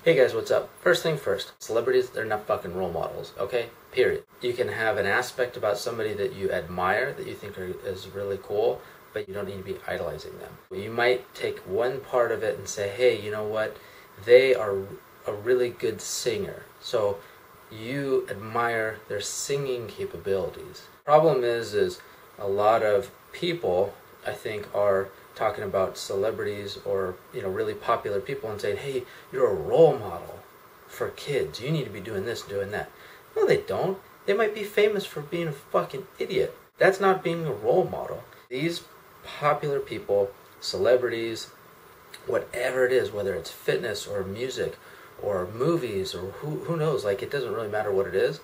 Hey guys, what's up? First thing first, celebrities, they're not fucking role models, okay? Period. You can have an aspect about somebody that you admire, that you think is really cool, but you don't need to be idolizing them. You might take one part of it and say, hey, you know what? They are a really good singer. So you admire their singing capabilities. Problem is a lot of people, I think, are talking about celebrities or really popular people and saying, hey, you're a role model for kids, you need to be doing this, doing that. No, they don't. They might be famous for being a fucking idiot. That's not being a role model. These popular people, celebrities, whatever it is, whether it's fitness or music or movies or who knows, like, it doesn't really matter what it is,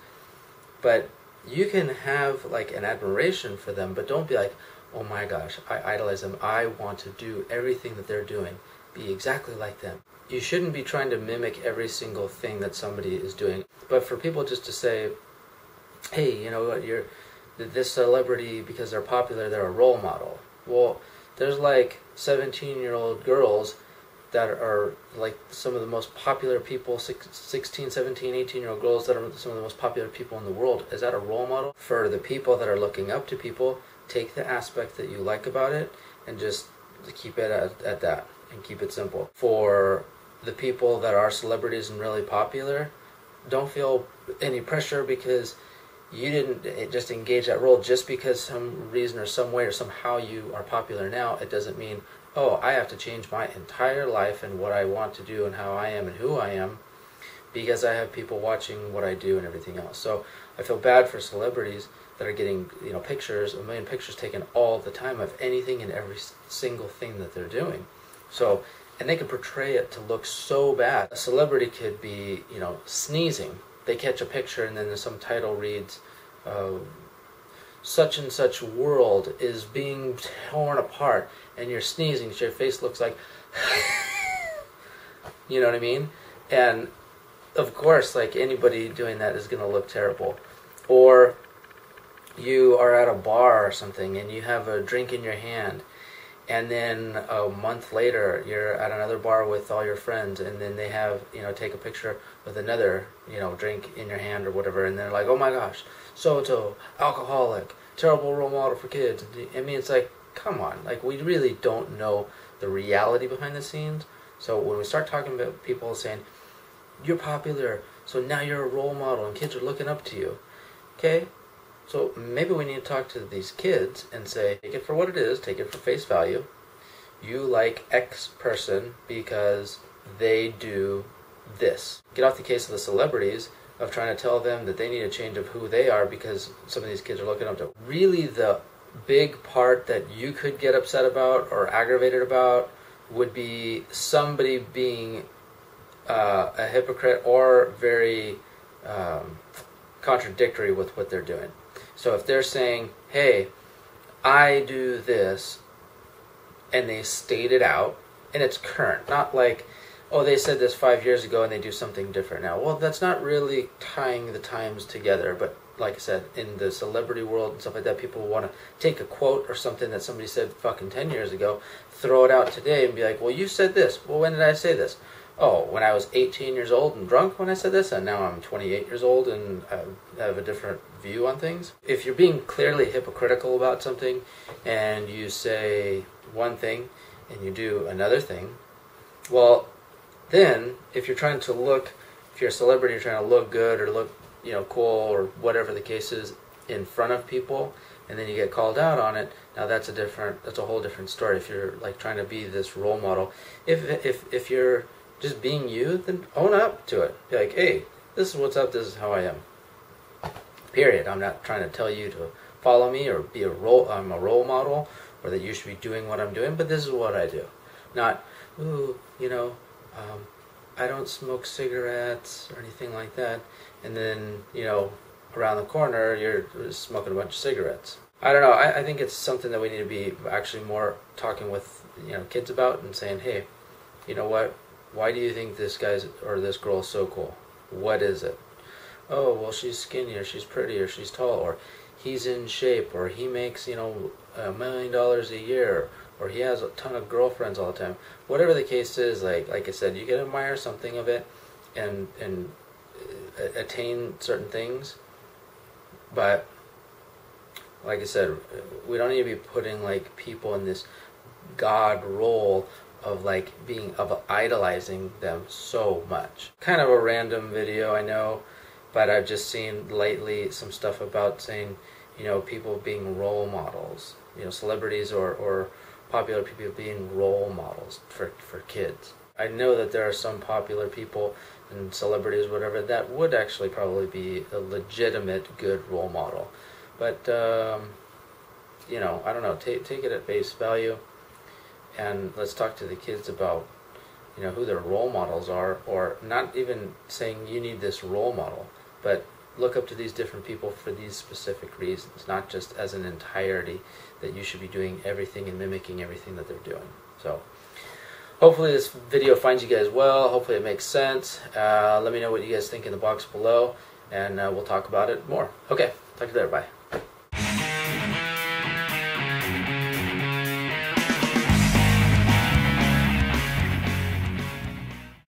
but you can have like an admiration for them, but don't be like, oh my gosh, I idolize them, I want to do everything that they're doing, be exactly like them. You shouldn't be trying to mimic every single thing that somebody is doing. But for people just to say, hey, you know what, you're this celebrity, because they're popular, they're a role model. Well, there's like 17-year-old girls that are like some of the most popular people, 16, 17, 18-year-old girls that are some of the most popular people in the world. Is that a role model? For the people that are looking up to people, take the aspect that you like about it and just keep it at that and keep it simple. For the people that are celebrities and really popular, don't feel any pressure because you didn't just engage that role. Just because some reason or some way or somehow you are popular now, it doesn't mean, oh, I have to change my entire life and what I want to do and how I am and who I am because I have people watching what I do and everything else. So I feel bad for celebrities that are getting pictures, a million pictures taken all the time of anything and every single thing that they're doing. So, and they can portray it to look so bad. A celebrity could be, sneezing. They catch a picture and then some title reads, such and such world is being torn apart, and you're sneezing, so your face looks like, you know what I mean? And of course, like, anybody doing that is going to look terrible. Or you are at a bar or something and you have a drink in your hand, and then a month later you're at another bar with all your friends, and then they have, take a picture with another, drink in your hand or whatever, and they're like, oh my gosh, so-and-so, alcoholic, terrible role model for kids. I mean, it's like, come on, like, we really don't know the reality behind the scenes. So when we start talking about people saying, you're popular, so now you're a role model and kids are looking up to you, okay? So maybe we need to talk to these kids and say, take it for what it is, take it for face value. You like X person because they do this. Get off the case of the celebrities of trying to tell them that they need a change of who they are because some of these kids are looking up to. Really, the big part that you could get upset about or aggravated about would be somebody being a hypocrite or very contradictory with what they're doing. So if they're saying, hey, I do this, and they state it out, and it's current, not like, oh, they said this 5 years ago and they do something different now. Well, that's not really tying the times together. But like I said, in the celebrity world and stuff like that, people want to take a quote or something that somebody said fucking 10 years ago, throw it out today and be like, well, you said this. Well, when did I say this? Oh, when I was 18 years old and drunk when I said this, and now I'm 28 years old and I have a different view on things. If you're being clearly hypocritical about something and you say one thing and you do another thing, well, then if you're trying to look, if you're a celebrity, you're trying to look good or look, cool or whatever the case is in front of people, and then you get called out on it, now that's a whole different story. If you're like trying to be this role model, if you're just being you, then own up to it. Be like, hey, this is what's up, this is how I am. Period. I'm not trying to tell you to follow me or I'm a role model or that you should be doing what I'm doing, but this is what I do. Not, ooh, I don't smoke cigarettes or anything like that, and then, around the corner you're smoking a bunch of cigarettes. I don't know, I think it's something that we need to be actually more talking with, kids about and saying, hey, you know what? Why do you think this guy's or this girl is so cool? What is it? Oh, well, she's skinny, or she's pretty, or she's tall, or he's in shape, or he makes, $1 million a year, or he has a ton of girlfriends all the time. Whatever the case is, like I said, you can admire something of it, and attain certain things. But like I said, we don't need to be putting like people in this God role of like idolizing them so much. Kind of a random video, I know, but I've just seen lately some stuff about saying, you know, people being role models, you know, celebrities or popular people being role models for kids. I know that there are some popular people and celebrities, whatever, that would actually probably be a legitimate good role model. But, you know, I don't know, take it at face value, and let's talk to the kids about, you know, who their role models are, or not even saying you need this role model, but look up to these different people for these specific reasons, not just as an entirety that you should be doing everything and mimicking everything that they're doing. So hopefully this video finds you guys well. Hopefully it makes sense. Let me know what you guys think in the box below, and we'll talk about it more. Okay, talk to you later. Bye.